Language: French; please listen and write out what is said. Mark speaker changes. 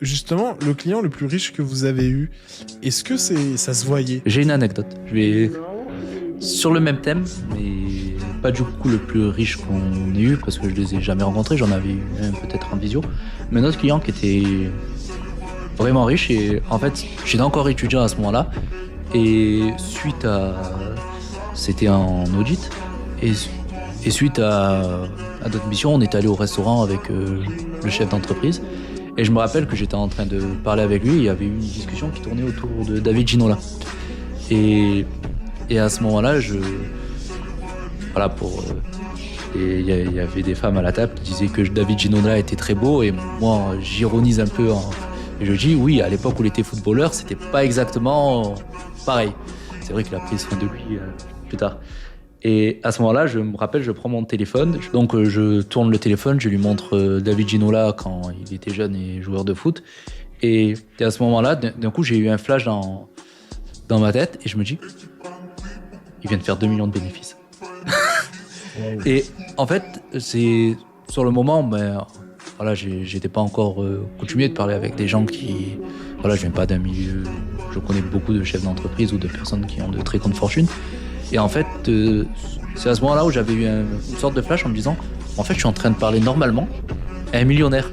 Speaker 1: Justement, le client le plus riche que vous avez eu, est-ce que ça se voyait?
Speaker 2: J'ai une anecdote. Je vais sur le même thème, mais pas du coup le plus riche qu'on ait eu parce que je les ai jamais rencontrés. J'en avais eu un peut-être en visio, mais notre client qui était vraiment riche et en fait j'étais encore étudiant à ce moment-là et c'était en audit et, et suite à notre mission on est allé au restaurant avec le chef d'entreprise et je me rappelle que j'étais en train de parler avec lui et il y avait eu une discussion qui tournait autour de David Ginola et, et à ce moment-là voilà pour et il y avait des femmes à la table qui disaient que David Ginola était très beau et moi j'ironise un peu et je dis oui, à l'époque où il était footballeur, c'était pas exactement pareil. C'est vrai qu'il a pris soin de lui plus tard. Et à ce moment-là, je me rappelle, je prends mon téléphone. Donc je tourne le téléphone, je lui montre David Ginola quand il était jeune et joueur de foot. Et à ce moment-là, d'un coup, j'ai eu un flash dans ma tête et je me dis, il vient de faire 2 millions de bénéfices. Et en fait, c'est sur le moment, ben, voilà, j'étais pas encore coutumier de parler avec des gens qui, voilà, je viens pas d'un milieu, je connais beaucoup de chefs d'entreprise ou de personnes qui ont de très grandes fortunes. Et en fait, c'est à ce moment-là où j'avais eu une sorte de flash en me disant, en fait, je suis en train de parler normalement à un millionnaire.